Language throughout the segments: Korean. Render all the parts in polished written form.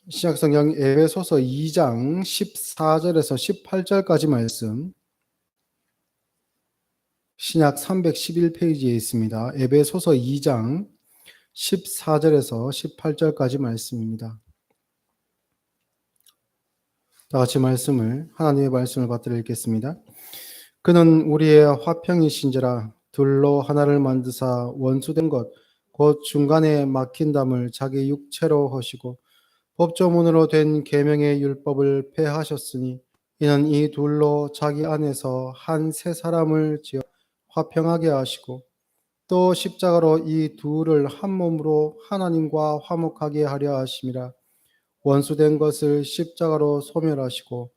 신약성경 에베소서 2장 14절에서 18절까지 말씀, 신약 311페이지에 있습니다. 에베소서 2장 14절에서 18절까지 말씀입니다. 다 같이 하나님의 말씀을 받들어 읽겠습니다. 그는 우리의 화평이신지라 둘로 하나를 만드사 원수된 것 곧 중간에 막힌 담을 자기 육체로 하시고 법조문으로 된 계명의 율법을 폐하셨으니 이는 이 둘로 자기 안에서 한 새 사람을 지어 화평하게 하시고 또 십자가로 이 둘을 한 몸으로 하나님과 화목하게 하려 하심이라. 원수된 것을 십자가로 소멸하시고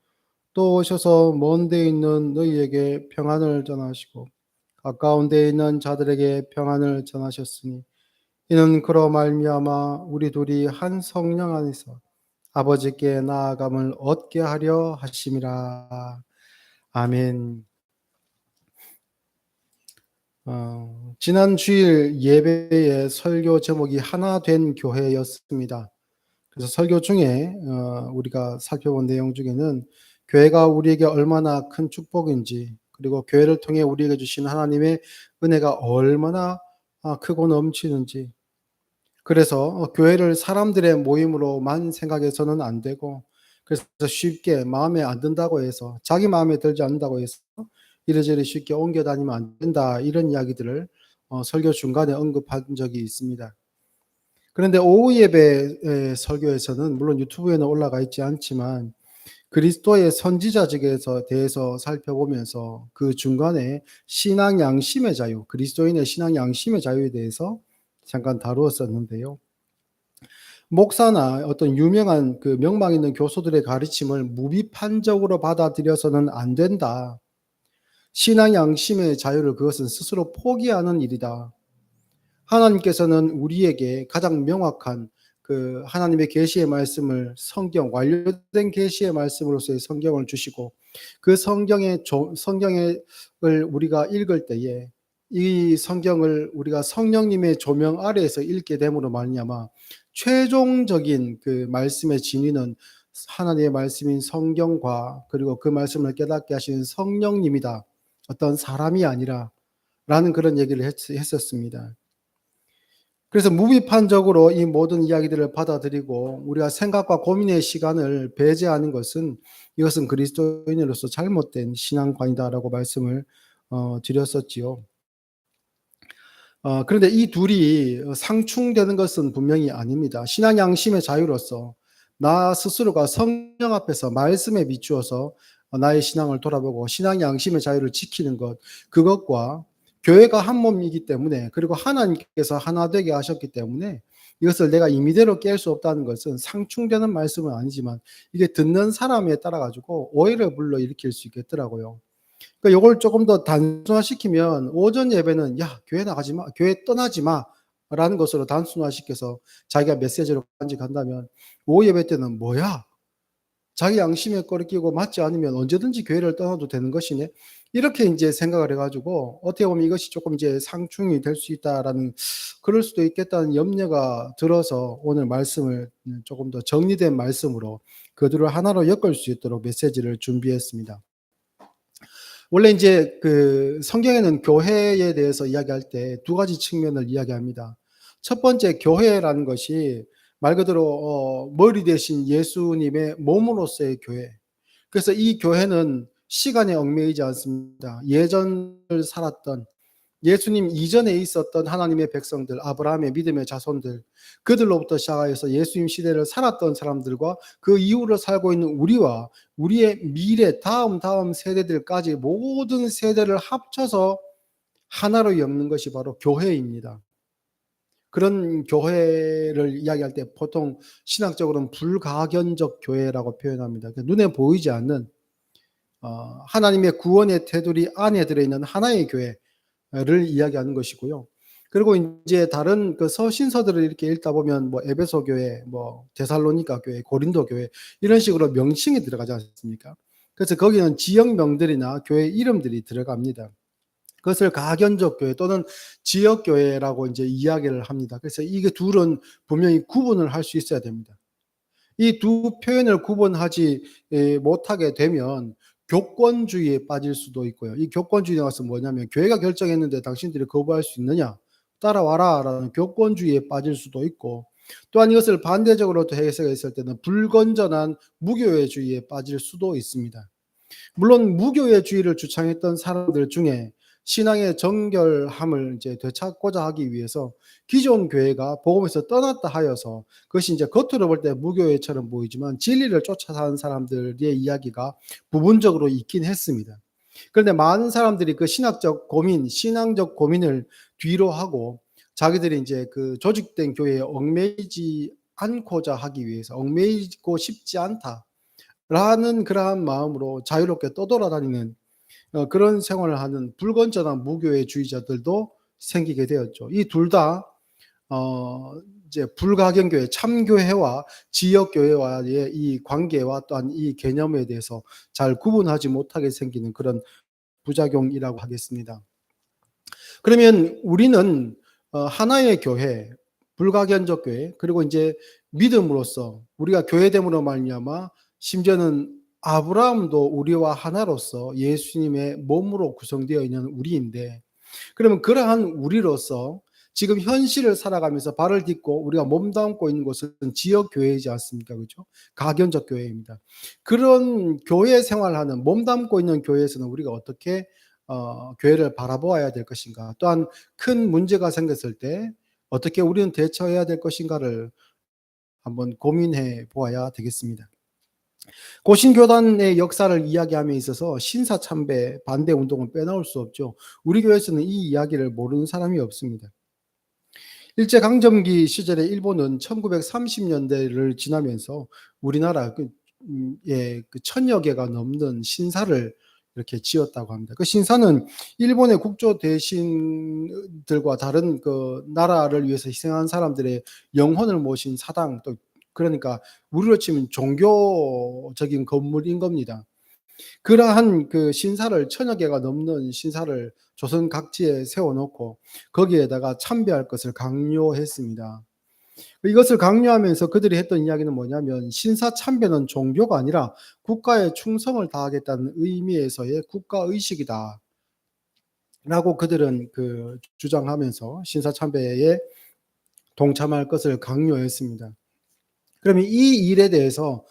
또 오셔서 먼 데 있는 너희에게 평안을 전하시고 가까운 데 있는 자들에게 평안을 전하셨으니 이는 그로 말미암아 우리 둘이 한 성령 안에서 아버지께 나아감을 얻게 하려 하심이라. 아멘. 지난 주일 예배의 설교 제목이 하나 된 교회였습니다. 그래서 설교 중에 우리가 살펴본 내용 중에는 교회가 우리에게 얼마나 큰 축복인지, 그리고 교회를 통해 우리에게 주신 하나님의 은혜가 얼마나 크고 넘치는지, 그래서 교회를 사람들의 모임으로만 생각해서는 안 되고, 그래서 쉽게 마음에 안 든다고 해서, 자기 마음에 들지 않는다고 해서 이리저리 쉽게 옮겨 다니면 안 된다, 이런 이야기들을 설교 중간에 언급한 적이 있습니다. 그런데 오후 예배 설교에서는 물론 유튜브에는 올라가 있지 않지만 그리스도의 선지자직에 대해서 살펴보면서 그 중간에 신앙 양심의 자유, 그리스도인의 신앙 양심의 자유에 대해서 잠깐 다루었었는데요. 목사나 어떤 유명한 그 명망 있는 교수들의 가르침을 무비판적으로 받아들여서는 안 된다. 신앙 양심의 자유를 그것은 스스로 포기하는 일이다. 하나님께서는 우리에게 가장 명확한 그 하나님의 계시의 말씀을 성경, 완료된 계시의 말씀으로서의 성경을 주시고 그 성경을 우리가 읽을 때에 이 성경을 우리가 성령님의 조명 아래에서 읽게 됨으로 말미암아 최종적인 그 말씀의 진리는 하나님의 말씀인 성경과 그리고 그 말씀을 깨닫게 하시는 성령님이다. 어떤 사람이 아니라 라는 그런 얘기를 했었습니다. 그래서 무비판적으로 이 모든 이야기들을 받아들이고 우리가 생각과 고민의 시간을 배제하는 것은 이것은 그리스도인으로서 잘못된 신앙관이다라고 말씀을 드렸었지요. 그런데 이 둘이 상충되는 것은 분명히 아닙니다. 신앙 양심의 자유로서 나 스스로가 성령 앞에서 말씀에 비추어서 나의 신앙을 돌아보고 신앙 양심의 자유를 지키는 것, 그것과 교회가 한 몸이기 때문에, 그리고 하나님께서 하나 되게 하셨기 때문에 이것을 내가 임의대로 깰 수 없다는 것은 상충되는 말씀은 아니지만 이게 듣는 사람에 따라 가지고 오해를 불러일으킬 수 있겠더라고요. 그러니까 이걸 조금 더 단순화시키면 오전 예배는 야, 교회 나가지 마, 교회 떠나지 마라는 것으로 단순화시켜서 자기가 메시지로 간직한다면, 오후 예배 때는 뭐야? 자기 양심에 꺼리끼고 맞지 않으면 언제든지 교회를 떠나도 되는 것이네. 이렇게 이제 생각을 해가지고 어떻게 보면 이것이 조금 이제 상충이 될 수 있다라는, 그럴 수도 있겠다는 염려가 들어서 오늘 말씀을 조금 더 정리된 말씀으로 그 둘을 하나로 엮을 수 있도록 메시지를 준비했습니다. 원래 이제 그 성경에는 교회에 대해서 이야기할 때 두 가지 측면을 이야기합니다. 첫 번째, 교회라는 것이 말 그대로 머리 대신 예수님의 몸으로서의 교회. 그래서 이 교회는 시간에 얽매이지 않습니다. 예전을 살았던, 예수님 이전에 있었던 하나님의 백성들, 아브라함의 믿음의 자손들, 그들로부터 시작해서 예수님 시대를 살았던 사람들과 그 이후로 살고 있는 우리와 우리의 미래 다음 세대들까지 모든 세대를 합쳐서 하나로 엮는 것이 바로 교회입니다. 그런 교회를 이야기할 때 보통 신학적으로는 불가견적 교회라고 표현합니다. 눈에 보이지 않는 하나님의 구원의 테두리 안에 들어있는 하나의 교회를 이야기하는 것이고요. 그리고 이제 다른 그 서신서들을 이렇게 읽다 보면 뭐 에베소 교회, 뭐 데살로니가 교회, 고린도 교회 이런 식으로 명칭이 들어가지 않습니까? 그래서 거기는 지역명들이나 교회 이름들이 들어갑니다. 그것을 가견적 교회 또는 지역 교회라고 이제 이야기를 합니다. 그래서 이게 둘은 분명히 구분을 할 수 있어야 됩니다. 이 두 표현을 구분하지 못하게 되면 교권주의에 빠질 수도 있고요. 이 교권주의가 뭐냐면 교회가 결정했는데 당신들이 거부할 수 있느냐? 따라와라라는 교권주의에 빠질 수도 있고, 또한 이것을 반대적으로 또 해석했을 때는 불건전한 무교회주의에 빠질 수도 있습니다. 물론 무교회주의를 주창했던 사람들 중에 신앙의 정결함을 이제 되찾고자 하기 위해서 기존 교회가 복음에서 떠났다 하여서, 그것이 이제 겉으로 볼 때 무교회처럼 보이지만 진리를 쫓아 사는 사람들의 이야기가 부분적으로 있긴 했습니다. 그런데 많은 사람들이 그 신앙적 고민을 뒤로 하고 자기들이 이제 그 조직된 교회에 얽매이지 않고자 하기 위해서, 얽매이고 싶지 않다라는 그러한 마음으로 자유롭게 떠돌아다니는 그런 생활을 하는 불건전한 무교회주의자들도 생기게 되었죠. 이 둘 다 이제 불가경교회, 참교회와 지역교회와의 이 관계와 또한 이 개념에 대해서 잘 구분하지 못하게 생기는 그런 부작용이라고 하겠습니다. 그러면 우리는 하나의 교회, 불가견적 교회, 그리고 이제 믿음으로써 우리가 교회됨으로 말미암아 심지어는 아브라함도 우리와 하나로서 예수님의 몸으로 구성되어 있는 우리인데, 그러면 그러한 우리로서 지금 현실을 살아가면서 발을 딛고 우리가 몸담고 있는 곳은 지역 교회이지 않습니까? 그죠? 가견적 교회입니다. 그런 교회 생활하는, 몸담고 있는 교회에서는 우리가 어떻게 교회를 바라보아야 될 것인가, 또한 큰 문제가 생겼을 때 어떻게 우리는 대처해야 될 것인가를 한번 고민해 보아야 되겠습니다. 고신교단의 역사를 이야기함에 있어서 신사참배 반대 운동은 빼놓을 수 없죠. 우리 교회에서는 이 이야기를 모르는 사람이 없습니다. 일제강점기 시절에 일본은 1930년대를 지나면서 우리나라 그 1000여 개가 넘는 신사를 이렇게 지었다고 합니다. 그 신사는 일본의 국조 대신들과 다른 그 나라를 위해서 희생한 사람들의 영혼을 모신 사당, 또 그러니까 우리로 치면 종교적인 건물인 겁니다. 그러한 그 신사를 1000여 개가 넘는 신사를 조선 각지에 세워놓고 거기에다가 참배할 것을 강요했습니다. 이것을 강요하면서 그들이 했던 이야기는 뭐냐면, 신사 참배는 종교가 아니라 국가에 충성을 다하겠다는 의미에서의 국가의식이다 라고 그들은 그 주장하면서 신사 참배에 동참할 것을 강요했습니다. 그러면 이 일에 대해서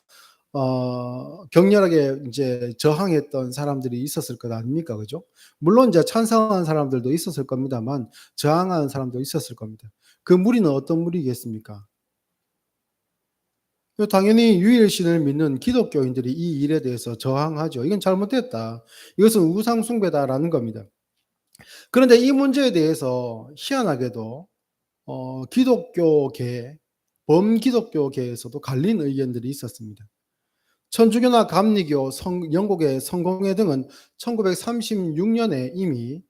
격렬하게 이제 저항했던 사람들이 있었을 것 아닙니까? 그죠? 물론 이제 찬성한 사람들도 있었을 겁니다만 저항하는 사람도 있었을 겁니다. 그 무리는 어떤 무리겠습니까? 당연히 유일신을 믿는 기독교인들이 이 일에 대해서 저항하죠. 이건 잘못됐다. 이것은 우상숭배다라는 겁니다. 그런데 이 문제에 대해서 희한하게도 기독교계, 범기독교계에서도 갈린 의견들이 있었습니다. 천주교나 감리교, 영국의 성공회 등은 1936년에 이미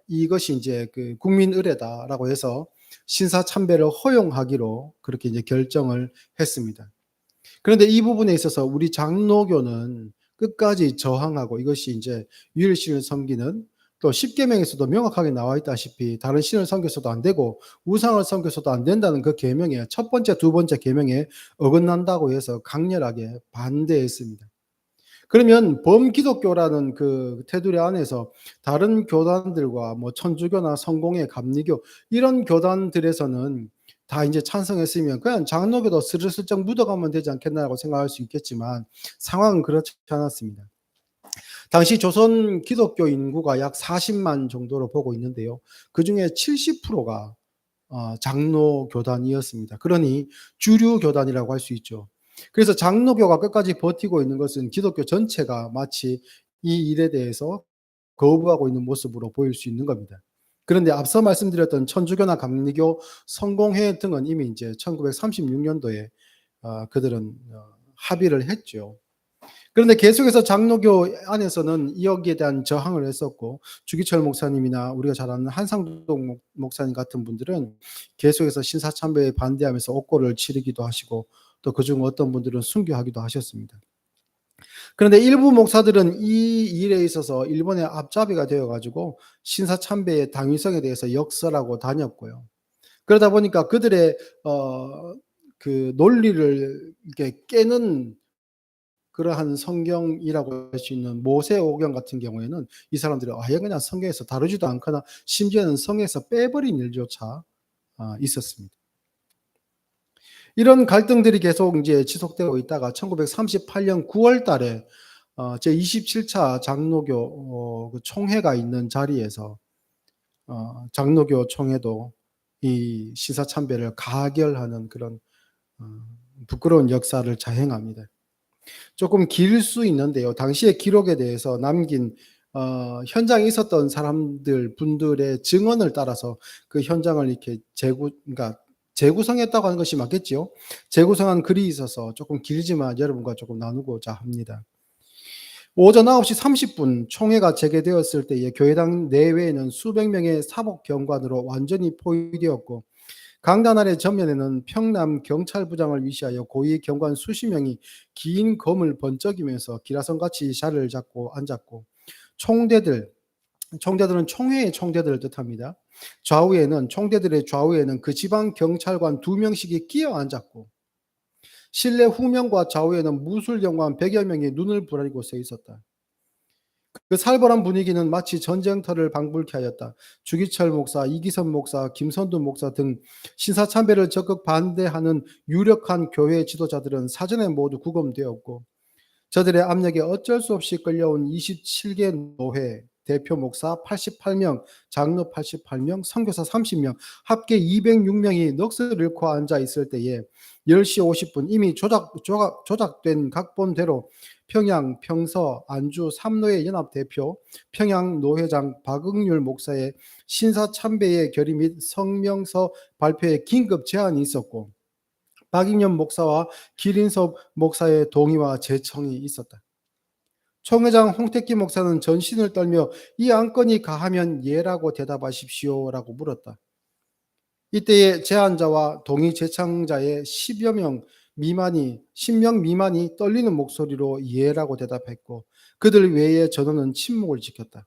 이것이 이제 그 국민 의례다라고 해서 신사 참배를 허용하기로 그렇게 이제 결정을 했습니다. 그런데 이 부분에 있어서 우리 장로교는 끝까지 저항하고, 이것이 이제 유일신을 섬기는, 또 십계명에서도 명확하게 나와 있다시피 다른 신을 섬겨서도 안 되고 우상을 섬겨서도 안 된다는 그 계명에, 첫 번째, 두 번째 계명에 어긋난다고 해서 강렬하게 반대했습니다. 그러면 범기독교라는 그 테두리 안에서 다른 교단들과 뭐 천주교나 성공회, 감리교 이런 교단들에서는 다 이제 찬성했으면 그냥 장로교도 스르슬쩍 묻어가면 되지 않겠나라고 생각할 수 있겠지만 상황은 그렇지 않았습니다. 당시 조선 기독교 인구가 약 40만 정도로 보고 있는데요. 그중에 70%가 장로 교단이었습니다. 그러니 주류 교단이라고 할 수 있죠. 그래서 장로교가 끝까지 버티고 있는 것은 기독교 전체가 마치 이 일에 대해서 거부하고 있는 모습으로 보일 수 있는 겁니다. 그런데 앞서 말씀드렸던 천주교나 감리교, 성공회 등은 이미 이제 1936년도에 그들은 합의를 했죠. 그런데 계속해서 장로교 안에서는 여기에 대한 저항을 했었고, 주기철 목사님이나 우리가 잘 아는 한상동 목사님 같은 분들은 계속해서 신사참배에 반대하면서 옥고를 치르기도 하시고, 또 그중 어떤 분들은 순교하기도 하셨습니다. 그런데 일부 목사들은 이 일에 있어서 일본의 앞잡이가 되어가지고 신사참배의 당위성에 대해서 역설하고 다녔고요. 그러다 보니까 그들의 그 논리를 이렇게 깨는 그러한 성경이라고 할 수 있는 모세오경 같은 경우에는 이 사람들이 아예 그냥 성경에서 다루지도 않거나 심지어는 성경에서 빼버린 일조차 있었습니다. 이런 갈등들이 계속 이제 지속되고 있다가 1938년 9월 달에 제27차 장로교 그 총회가 있는 자리에서 장로교 총회도 이 신사참배를 가결하는 그런 어 부끄러운 역사를 자행합니다. 조금 길 수 있는데요. 당시의 기록에 대해서 남긴 현장에 있었던 사람들 분들의 증언을 따라서 그 현장을 이렇게 그러니까 재구성했다고 하는 것이 맞겠지요. 재구성한 글이 있어서 조금 길지만 여러분과 조금 나누고자 합니다. 오전 9시 30분 총회가 재개되었을 때에 교회당 내외에는 수백 명의 사복 경관으로 완전히 포위되었고 강단 아래 전면에는 평남 경찰부장을 위시하여 고위 경관 수십 명이 긴 검을 번쩍이면서 기라성같이 자리를 잡고 앉았고 총대들은 총회의 총대들을 뜻합니다. 총대들의 좌우에는 그 지방 경찰관 2명씩이 끼어 앉았고 실내 후면과 좌우에는 무술경관 100여 명이 눈을 부라리고 서 있었다. 그 살벌한 분위기는 마치 전쟁터를 방불케 하였다. 주기철 목사, 이기선 목사, 김선두 목사 등 신사참배를 적극 반대하는 유력한 교회 지도자들은 사전에 모두 구금되었고 저들의 압력에 어쩔 수 없이 끌려온 27개 노회, 대표 목사 88명, 장로 88명, 선교사 30명, 합계 206명이 넋을 잃고 앉아 있을 때에 10시 50분 이미 조작된 각본대로 평양, 평서, 안주 3노회 연합 대표, 평양 노회장 박응률 목사의 신사참배의 결의 및 성명서 발표에 긴급 제안이 있었고 박익년 목사와 기린섭 목사의 동의와 제청이 있었다. 총회장 홍택기 목사는 전신을 떨며 이 안건이 가하면 예라고 대답하십시오라고 물었다. 이때에 제안자와 동의 제청자의 10명 미만이 떨리는 목소리로 예라고 대답했고 그들 외에 전원은 침묵을 지켰다.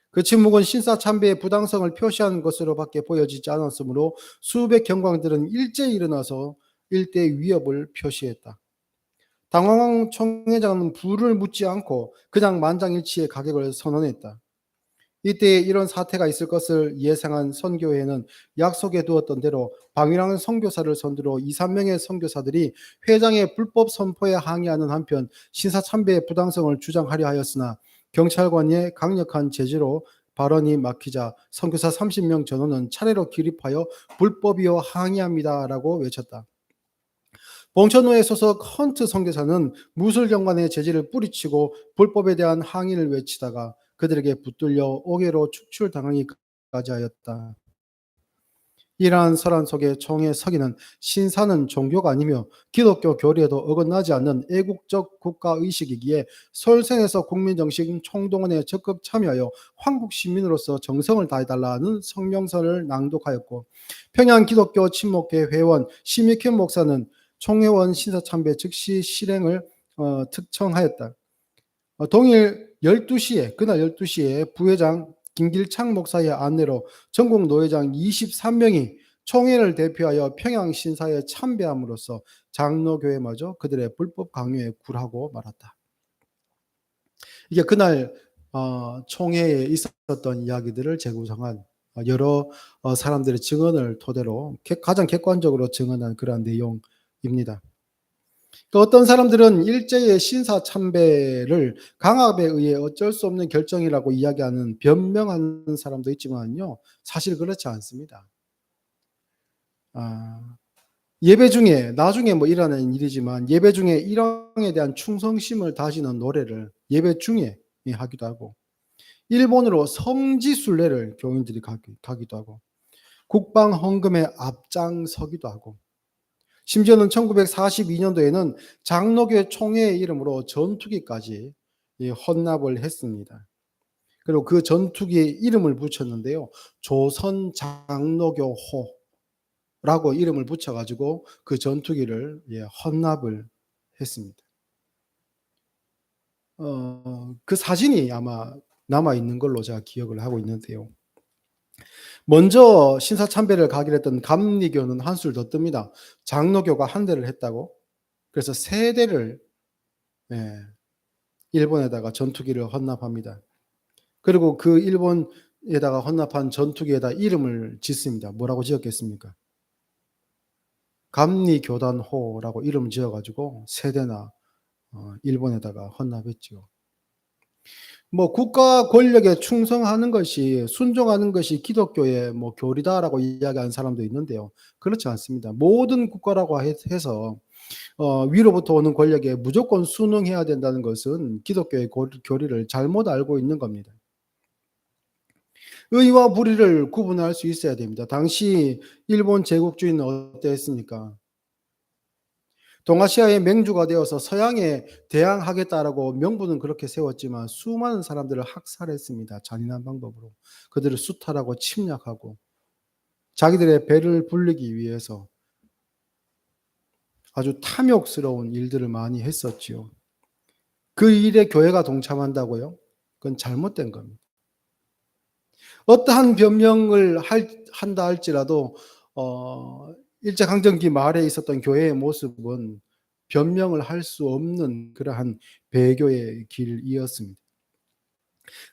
그 침묵은 신사참배의 부당성을 표시한 것으로밖에 보여지지 않았으므로 수백 경광들은 일제히 일어나서 일대 위협을 표시했다. 당황한 총회장은 불을 묻지 않고 그냥 만장일치의 가격을 선언했다. 이때 이런 사태가 있을 것을 예상한 선교회는 약속해 두었던 대로 방위랑 선교사를 선두로 2, 3명의 선교사들이 회장의 불법 선포에 항의하는 한편 신사참배의 부당성을 주장하려 하였으나 경찰관의 강력한 제재로 발언이 막히자 선교사 30명 전원은 차례로 기립하여 불법이요 항의합니다라고 외쳤다. 봉천호의 소속 헌트 선교사는 무술경관의 제지를 뿌리치고 불법에 대한 항의를 외치다가 그들에게 붙들려 옥외로 축출당하기까지 하였다. 이러한 설안 속에 총회 서기는 신사는 종교가 아니며 기독교 교리에도 어긋나지 않는 애국적 국가의식이기에 설생에서 국민정신 총동원에 적극 참여하여 한국 시민으로서 정성을 다해달라는 성명서를 낭독하였고 평양 기독교 친목회 회원 심익현 목사는 총회원 신사참배 즉시 실행을 특청하였다. 동일 12시에 그날 12시에 부회장 김길창 목사의 안내로 전국 노회장 23명이 총회를 대표하여 평양 신사에 참배함으로써 장로교회마저 그들의 불법 강요에 굴하고 말았다. 이게 그날 총회에 있었던 이야기들을 재구성한 여러 사람들의 증언을 토대로 가장 객관적으로 증언한 그러한 내용입니다. 어떤 사람들은 일제의 신사 참배를 강압에 의해 어쩔 수 없는 결정이라고 이야기하는 변명하는 사람도 있지만요. 사실 그렇지 않습니다. 예배 중에 나중에 일어나는 일이지만 예배 중에 일왕에 대한 충성심을 다지는 노래를 예배 중에 하기도 하고 일본으로 성지순례를 교인들이 가기도 하고 국방 헌금에 앞장서기도 하고 심지어는 1942년도에는 장로교 총회의 이름으로 전투기까지 헌납을 했습니다. 그리고 그 전투기에 이름을 붙였는데요. 조선장로교호라고 이름을 붙여가지고 그 전투기를 헌납을 했습니다. 그 사진이 아마 남아있는 걸로 제가 기억을 하고 있는데요. 먼저 신사참배를 가기로 했던 감리교는 한술 더 뜹니다. 장로교가 한 대를 했다고. 그래서 세 대를 예, 일본에다가 전투기를 헌납합니다. 그리고 그 일본에다가 헌납한 전투기에다 이름을 짓습니다. 뭐라고 지었겠습니까? 감리교단호라고 이름 지어 가지고 세 대나 일본에다가 헌납했죠. 뭐 국가 권력에 충성하는 것이 순종하는 것이 기독교의 뭐 교리다라고 이야기하는 사람도 있는데요. 그렇지 않습니다. 모든 국가라고 해서 위로부터 오는 권력에 무조건 순응해야 된다는 것은 기독교의 교리를 잘못 알고 있는 겁니다. 의와 불의를 구분할 수 있어야 됩니다. 당시 일본 제국주의는 어땠습니까? 동아시아의 맹주가 되어서 서양에 대항하겠다라고 명분은 그렇게 세웠지만 수많은 사람들을 학살했습니다. 잔인한 방법으로. 그들을 수탈하고 침략하고 자기들의 배를 불리기 위해서 아주 탐욕스러운 일들을 많이 했었지요. 그 일에 교회가 동참한다고요? 그건 잘못된 겁니다. 어떠한 변명을 한다 할지라도 일제강점기 말에 있었던 교회의 모습은 변명을 할 수 없는 그러한 배교의 길이었습니다.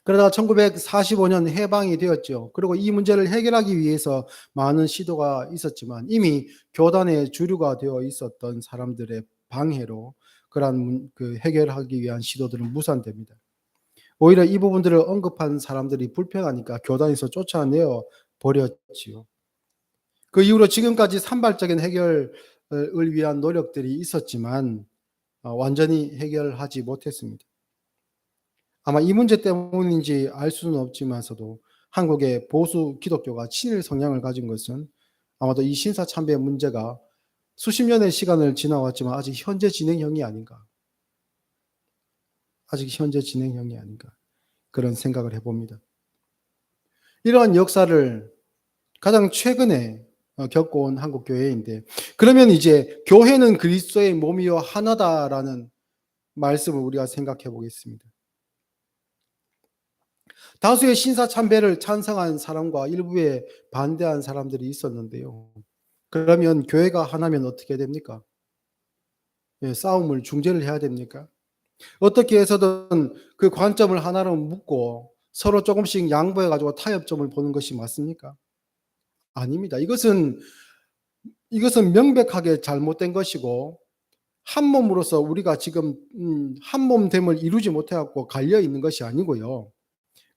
그러다가 1945년 해방이 되었죠. 그리고 이 문제를 해결하기 위해서 많은 시도가 있었지만 이미 교단의 주류가 되어 있었던 사람들의 방해로 그러한 해결하기 위한 시도들은 무산됩니다. 오히려 이 부분들을 언급한 사람들이 불편하니까 교단에서 쫓아내어 버렸지요. 그 이후로 지금까지 산발적인 해결을 위한 노력들이 있었지만 완전히 해결하지 못했습니다. 아마 이 문제 때문인지 알 수는 없지만서도 한국의 보수 기독교가 친일 성향을 가진 것은 아마도 이 신사참배 문제가 수십 년의 시간을 지나왔지만 아직 현재 진행형이 아닌가. 아직 현재 진행형이 아닌가. 그런 생각을 해봅니다. 이러한 역사를 가장 최근에 겪어온 한국 교회인데 그러면 이제 교회는 그리스도의 몸이요 하나다라는 말씀을 우리가 생각해 보겠습니다. 다수의 신사참배를 찬성한 사람과 일부에 반대한 사람들이 있었는데요. 그러면 교회가 하나면 어떻게 됩니까? 예, 싸움을 중재를 해야 됩니까? 어떻게 해서든 그 관점을 하나로 묶고 서로 조금씩 양보해 가지고 타협점을 보는 것이 맞습니까? 아닙니다. 이것은 명백하게 잘못된 것이고 한 몸으로서 우리가 지금 한 몸됨을 이루지 못해 갖고 갈려 있는 것이 아니고요.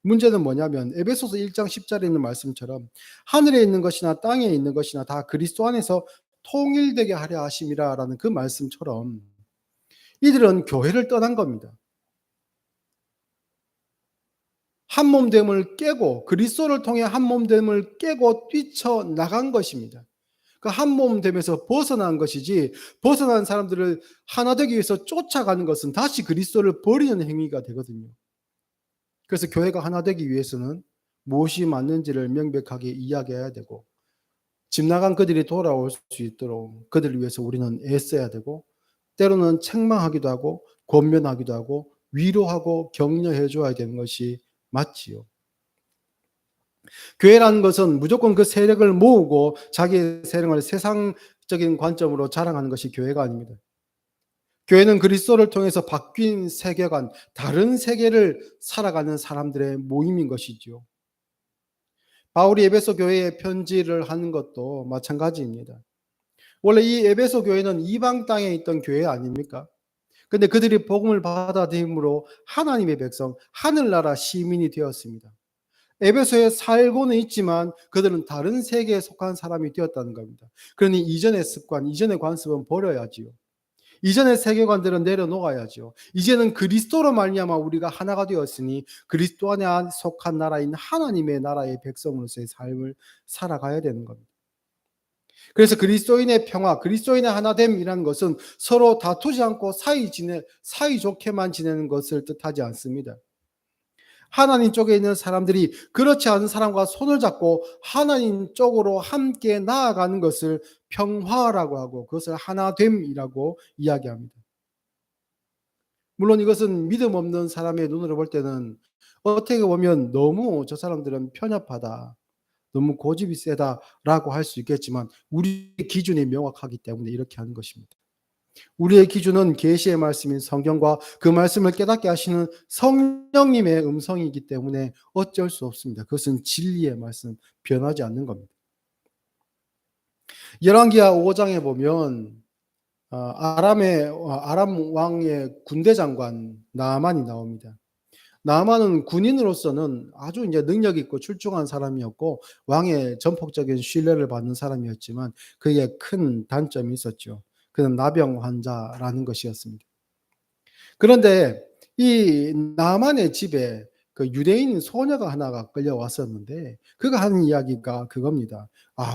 문제는 뭐냐면 에베소서 1장 10절에 있는 말씀처럼 하늘에 있는 것이나 땅에 있는 것이나 다 그리스도 안에서 통일되게 하려 하심이라라는 그 말씀처럼 이들은 교회를 떠난 겁니다. 한 몸됨을 깨고 그리스도를 통해 한 몸됨을 깨고 뛰쳐나간 것입니다. 그 한 몸됨에서 벗어난 것이지 벗어난 사람들을 하나 되기 위해서 쫓아가는 것은 다시 그리스도를 버리는 행위가 되거든요. 그래서 교회가 하나 되기 위해서는 무엇이 맞는지를 명백하게 이야기해야 되고 집 나간 그들이 돌아올 수 있도록 그들을 위해서 우리는 애써야 되고 때로는 책망하기도 하고 권면하기도 하고 위로하고 격려해 줘야 되는 것이 맞지요. 교회라는 것은 무조건 그 세력을 모으고 자기의 세력을 세상적인 관점으로 자랑하는 것이 교회가 아닙니다. 교회는 그리스도를 통해서 바뀐 세계관, 다른 세계를 살아가는 사람들의 모임인 것이지요. 바울이 에베소 교회에 편지를 하는 것도 마찬가지입니다. 원래 이 에베소 교회는 이방 땅에 있던 교회 아닙니까? 근데 그들이 복음을 받아들임으로 하나님의 백성, 하늘나라 시민이 되었습니다. 에베소에 살고는 있지만 그들은 다른 세계에 속한 사람이 되었다는 겁니다. 그러니 이전의 습관, 이전의 관습은 버려야지요. 이전의 세계관들은 내려놓아야죠. 이제는 그리스도로 말미암아 우리가 하나가 되었으니 그리스도 안에 속한 나라인 하나님의 나라의 백성으로서의 삶을 살아가야 되는 겁니다. 그래서 그리스도인의 평화, 그리스도인의 하나됨이라는 것은 서로 다투지 않고 사이좋게만 지내는 것을 뜻하지 않습니다. 하나님 쪽에 있는 사람들이 그렇지 않은 사람과 손을 잡고 하나님 쪽으로 함께 나아가는 것을 평화라고 하고 그것을 하나됨이라고 이야기합니다. 물론 이것은 믿음 없는 사람의 눈으로 볼 때는 어떻게 보면 너무 저 사람들은 편협하다. 너무 고집이 세다라고 할 수 있겠지만 우리의 기준이 명확하기 때문에 이렇게 하는 것입니다. 우리의 기준은 계시의 말씀인 성경과 그 말씀을 깨닫게 하시는 성령님의 음성이기 때문에 어쩔 수 없습니다. 그것은 진리의 말씀, 변하지 않는 겁니다. 열왕기하 5장에 보면 아람 왕의 군대 장관 나아만이 나옵니다. 나아만은 군인으로서는 아주 이제 능력 있고 출중한 사람이었고 왕의 전폭적인 신뢰를 받는 사람이었지만 그에 큰 단점이 있었죠. 그는 나병 환자라는 것이었습니다. 그런데 이 나만의 집에 그 유대인 소녀가 하나가 끌려왔었는데 그가 하는 이야기가 그겁니다.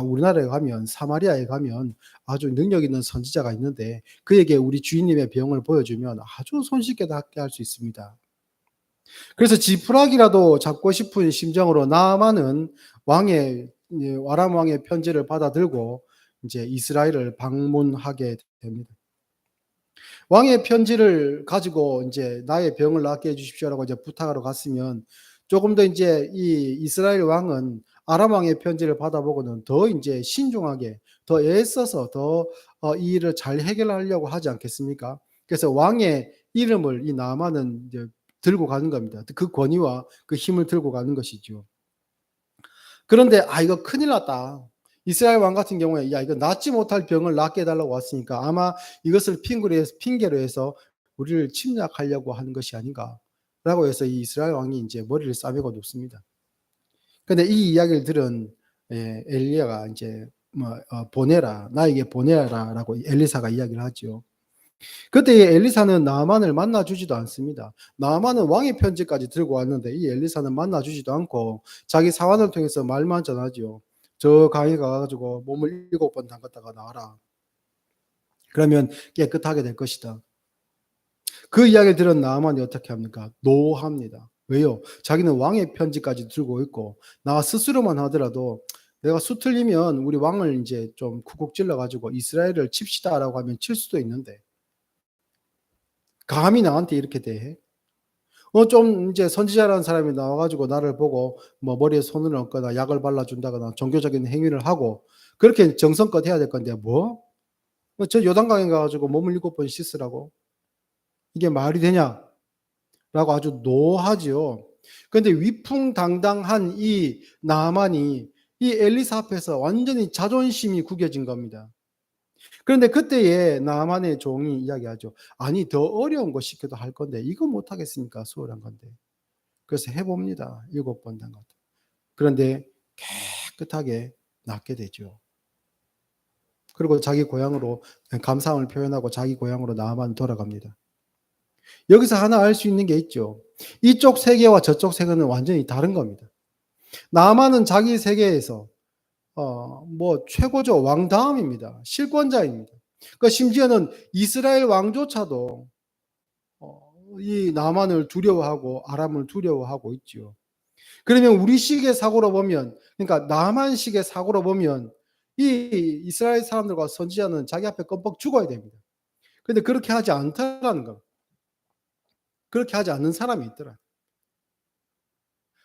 우리나라에 가면 사마리아에 가면 아주 능력 있는 선지자가 있는데 그에게 우리 주인님의 병을 보여주면 아주 손쉽게 낫게 할 수 있습니다. 그래서 지푸라기라도 잡고 싶은 심정으로 나아만은 아람 왕의 편지를 받아들고 이제 이스라엘을 방문하게 됩니다. 왕의 편지를 가지고 이제 나의 병을 낫게 해 주십시오라고 이제 부탁하러 갔으면 조금 더 이제 이 이스라엘 왕은 아람 왕의 편지를 받아보고는 더 이제 신중하게 더 애써서 더 이 일을 잘 해결하려고 하지 않겠습니까? 그래서 왕의 이름을 이 나아만은 이제 들고 가는 겁니다. 그 권위와 그 힘을 들고 가는 것이죠. 그런데 이거 큰일 났다. 이스라엘 왕 같은 경우에 이거 낫지 못할 병을 낫게 해달라고 왔으니까 아마 이것을 핑계로 해서 우리를 침략하려고 하는 것이 아닌가라고 해서 이 이스라엘 왕이 이제 머리를 싸매고 눕습니다. 근데 이 이야기를 들은 엘리야가 이제 보내라, 나에게 보내라라고 엘리사가 이야기를 하죠. 그때 엘리사는 나아만을 만나주지도 않습니다. 나아만은 왕의 편지까지 들고 왔는데 이 엘리사는 만나주지도 않고 자기 사환을 통해서 말만 전하지요. 저 강에 가가지고 몸을 7번 담갔다가 나와라. 그러면 깨끗하게 될 것이다. 그 이야기를 들은 나아만이 어떻게 합니까? 노합니다. 왜요? 자기는 왕의 편지까지 들고 있고 나 스스로만 하더라도 내가 수틀리면 우리 왕을 이제 좀 쿡쿡 찔러가지고 이스라엘을 칩시다라고 하면 칠 수도 있는데 감히 나한테 이렇게 대해? 좀 이제 선지자라는 사람이 나와가지고 나를 보고 뭐 머리에 손을 얹거나 약을 발라준다거나 종교적인 행위를 하고 그렇게 정성껏 해야 될 건데 뭐? 저 요단강에 가가지고 몸을 7번 씻으라고? 이게 말이 되냐? 라고 아주 노하지요. 그런데 위풍당당한 이 나만이 이 엘리사 앞에서 완전히 자존심이 구겨진 겁니다. 그런데 그때에 나만의 종이 이야기하죠. 아니 더 어려운 거 시켜도 할 건데 이거 못하겠습니까? 수월한 건데. 그래서 해봅니다. 7번 단 것. 그런데 깨끗하게 낫게 되죠. 그리고 자기 고향으로 감사함을 표현하고 자기 고향으로 나아만 돌아갑니다. 여기서 하나 알 수 있는 게 있죠. 이쪽 세계와 저쪽 세계는 완전히 다른 겁니다. 나아만은 자기 세계에서 최고죠. 왕 다음입니다. 실권자입니다. 그러니까 심지어는 이스라엘 왕조차도 이 나만을 두려워하고 아람을 두려워하고 있죠. 그러면 우리식의 사고로 보면, 그러니까 나만식의 사고로 보면 이 이스라엘 사람들과 선지자는 자기 앞에 껌뻑 죽어야 됩니다. 그런데 그렇게 하지 않다라는 거. 그렇게 하지 않는 사람이 있더라.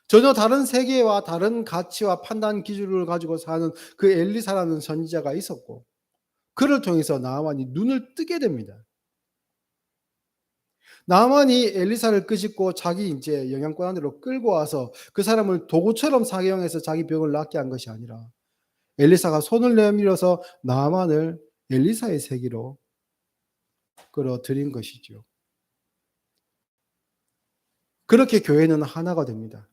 전혀 다른 세계와 다른 가치와 판단 기준을 가지고 사는 그 엘리사라는 선지자가 있었고 그를 통해서 나아만이 눈을 뜨게 됩니다. 나만이 엘리사를 끄집고 자기 이제 영향권 안으로 끌고 와서 그 사람을 도구처럼 사용해서 자기 병을 낫게 한 것이 아니라 엘리사가 손을 내밀어서 나만을 엘리사의 세계로 끌어들인 것이죠. 그렇게 교회는 하나가 됩니다.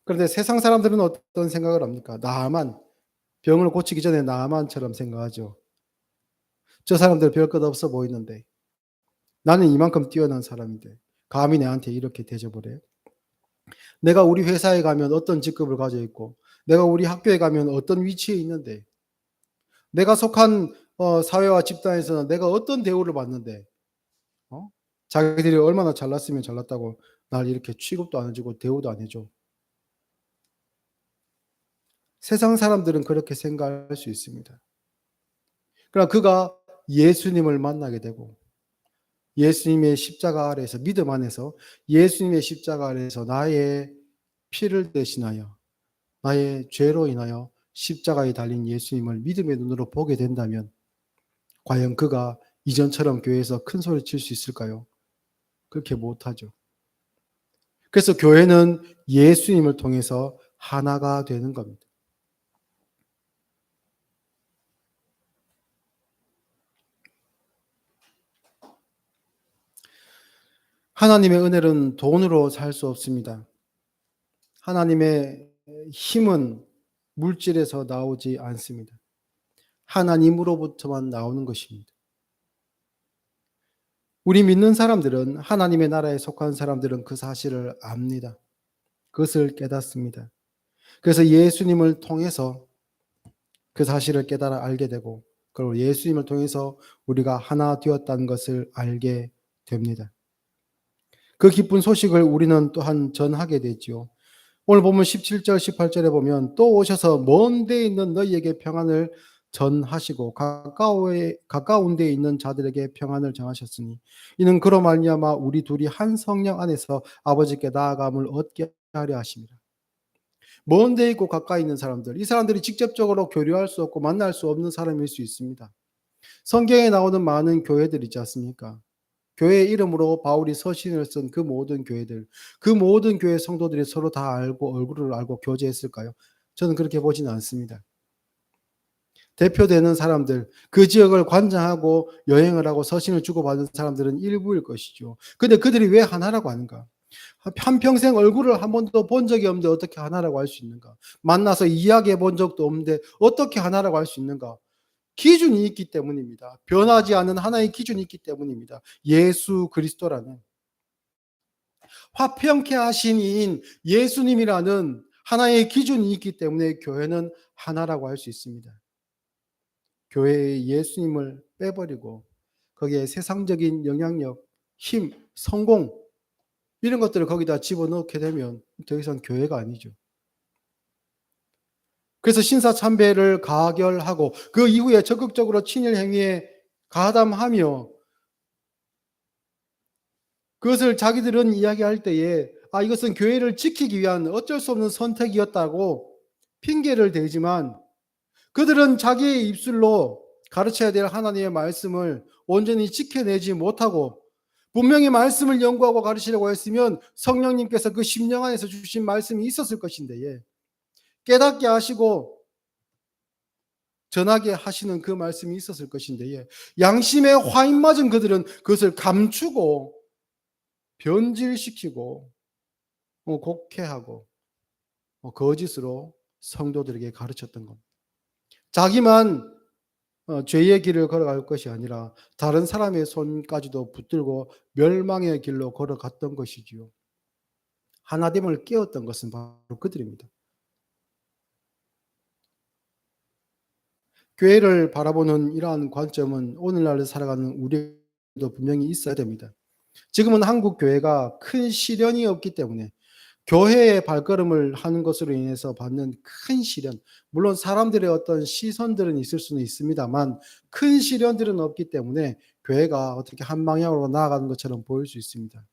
그런데 세상 사람들은 어떤 생각을 합니까? 나만 병을 고치기 전에 나만처럼 생각하죠. 저 사람들 별것 없어 보이는데 나는 이만큼 뛰어난 사람인데 감히 내한테 이렇게 대접을 해? 내가 우리 회사에 가면 어떤 직급을 가져 있고 내가 우리 학교에 가면 어떤 위치에 있는데 내가 속한 사회와 집단에서는 내가 어떤 대우를 받는데 어? 자기들이 얼마나 잘났으면 잘났다고 날 이렇게 취급도 안 해주고 대우도 안 해줘. 세상 사람들은 그렇게 생각할 수 있습니다. 그러나 그가 예수님을 만나게 되고 예수님의 십자가 아래에서, 믿음 안에서 예수님의 십자가 아래에서 나의 피를 대신하여 나의 죄로 인하여 십자가에 달린 예수님을 믿음의 눈으로 보게 된다면 과연 그가 이전처럼 교회에서 큰 소리 칠 수 있을까요? 그렇게 못하죠. 그래서 교회는 예수님을 통해서 하나가 되는 겁니다. 하나님의 은혜는 돈으로 살 수 없습니다. 하나님의 힘은 물질에서 나오지 않습니다. 하나님으로부터만 나오는 것입니다. 우리 믿는 사람들은, 하나님의 나라에 속한 사람들은 그 사실을 압니다. 그것을 깨닫습니다. 그래서 예수님을 통해서 그 사실을 깨달아 알게 되고, 그리고 예수님을 통해서 우리가 하나 되었다는 것을 알게 됩니다. 그 기쁜 소식을 우리는 또한 전하게 되지요. 오늘 보면 17절, 18절에 보면 또 오셔서 먼 데 있는 너희에게 평안을 전하시고 가까운 데 있는 자들에게 평안을 전하셨으니 이는 그로 말미암아 우리 둘이 한 성령 안에서 아버지께 나아감을 얻게 하려 하십니다. 먼 데 있고 가까이 있는 사람들, 이 사람들이 직접적으로 교류할 수 없고 만날 수 없는 사람일 수 있습니다. 성경에 나오는 많은 교회들 있지 않습니까? 교회의 이름으로 바울이 서신을 쓴 그 모든 교회들, 그 모든 교회 성도들이 서로 다 알고 얼굴을 알고 교제했을까요? 저는 그렇게 보지는 않습니다. 대표되는 사람들, 그 지역을 관장하고 여행을 하고 서신을 주고받은 사람들은 일부일 것이죠. 근데 그들이 왜 하나라고 하는가? 한평생 얼굴을 한 번도 본 적이 없는데 어떻게 하나라고 할 수 있는가? 만나서 이야기해 본 적도 없는데 어떻게 하나라고 할 수 있는가? 기준이 있기 때문입니다. 변하지 않는 하나의 기준이 있기 때문입니다. 예수 그리스도라는, 화평케 하신 이인 예수님이라는 하나의 기준이 있기 때문에 교회는 하나라고 할 수 있습니다. 교회의 예수님을 빼버리고 거기에 세상적인 영향력, 힘, 성공 이런 것들을 거기다 집어넣게 되면 더 이상 교회가 아니죠. 그래서 신사참배를 가결하고 그 이후에 적극적으로 친일 행위에 가담하며 그것을 자기들은 이야기할 때에 이것은 교회를 지키기 위한 어쩔 수 없는 선택이었다고 핑계를 대지만 그들은 자기의 입술로 가르쳐야 될 하나님의 말씀을 온전히 지켜내지 못하고 분명히 말씀을 연구하고 가르치려고 했으면 성령님께서 그 심령 안에서 주신 말씀이 있었을 것인데 깨닫게 하시고 전하게 하시는 그 말씀이 있었을 것인데 양심에 화인 맞은 그들은 그것을 감추고 변질시키고 곡해하고 거짓으로 성도들에게 가르쳤던 겁니다. 자기만 죄의 길을 걸어갈 것이 아니라 다른 사람의 손까지도 붙들고 멸망의 길로 걸어갔던 것이지요. 하나됨을 깨웠던 것은 바로 그들입니다. 교회를 바라보는 이러한 관점은 오늘날 살아가는 우리도 분명히 있어야 됩니다. 지금은 한국 교회가 큰 시련이 없기 때문에 교회의 발걸음을 하는 것으로 인해서 받는 큰 시련, 물론 사람들의 어떤 시선들은 있을 수는 있습니다만 큰 시련들은 없기 때문에 교회가 어떻게 한 방향으로 나아가는 것처럼 보일 수 있습니다.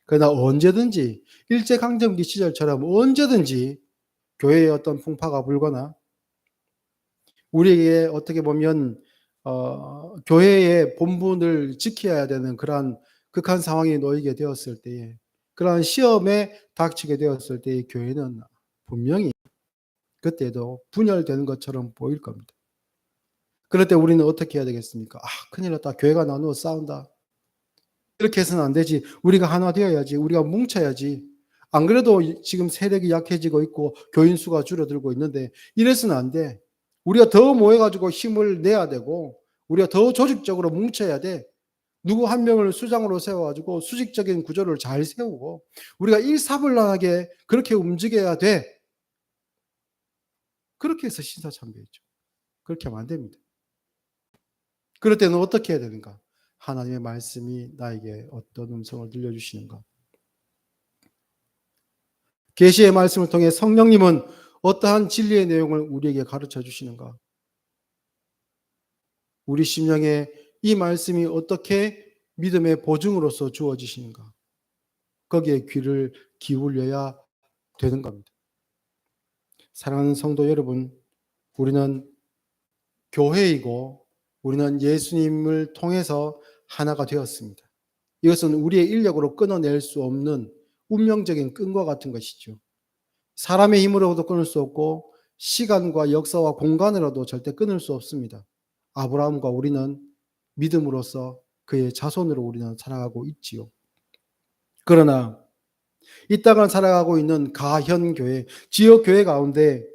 그러나 언제든지 일제강점기 시절처럼 언제든지 교회의 어떤 풍파가 불거나 우리에게 어떻게 보면 교회의 본분을 지켜야 되는 그러한 극한 상황에 놓이게 되었을 때에, 그러한 시험에 닥치게 되었을 때의 교회는 분명히 그때도 분열되는 것처럼 보일 겁니다. 그럴 때 우리는 어떻게 해야 되겠습니까? 큰일 났다. 교회가 나누어 싸운다. 이렇게 해서는 안 되지. 우리가 하나 되어야지. 우리가 뭉쳐야지. 안 그래도 지금 세력이 약해지고 있고 교인 수가 줄어들고 있는데 이래서는 안 돼. 우리가 더 모여가지고 힘을 내야 되고 우리가 더 조직적으로 뭉쳐야 돼. 누구 한 명을 수장으로 세워가지고 수직적인 구조를 잘 세우고 우리가 일사불란하게 그렇게 움직여야 돼. 그렇게 해서 신사참배했죠. 그렇게 하면 안 됩니다. 그럴 때는 어떻게 해야 되는가? 하나님의 말씀이 나에게 어떤 음성을 들려주시는가? 계시의 말씀을 통해 성령님은 어떠한 진리의 내용을 우리에게 가르쳐 주시는가? 우리 심령에 이 말씀이 어떻게 믿음의 보증으로서 주어지시는가? 거기에 귀를 기울여야 되는 겁니다. 사랑하는 성도 여러분, 우리는 교회이고 우리는 예수님을 통해서 하나가 되었습니다. 이것은 우리의 인력으로 끊어낼 수 없는 운명적인 끈과 같은 것이죠. 사람의 힘으로도 끊을 수 없고 시간과 역사와 공간으로도 절대 끊을 수 없습니다. 아브라함과 우리는 믿음으로써 그의 자손으로 우리는 살아가고 있지요. 그러나 이 땅을 살아가고 있는 가현교회, 지역교회 가운데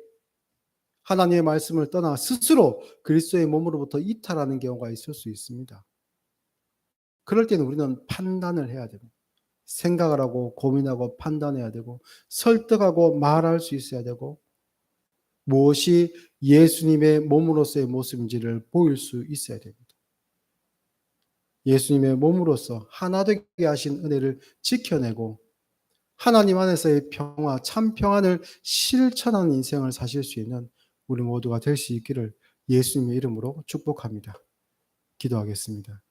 하나님의 말씀을 떠나 스스로 그리스도의 몸으로부터 이탈하는 경우가 있을 수 있습니다. 그럴 때는 우리는 판단을 해야 됩니다. 생각을 하고 고민하고 판단해야 되고 설득하고 말할 수 있어야 되고 무엇이 예수님의 몸으로서의 모습인지를 보일 수 있어야 됩니다. 예수님의 몸으로서 하나 되게 하신 은혜를 지켜내고 하나님 안에서의 평화, 참 평안을 실천하는 인생을 사실 수 있는 우리 모두가 될 수 있기를 예수님의 이름으로 축복합니다. 기도하겠습니다.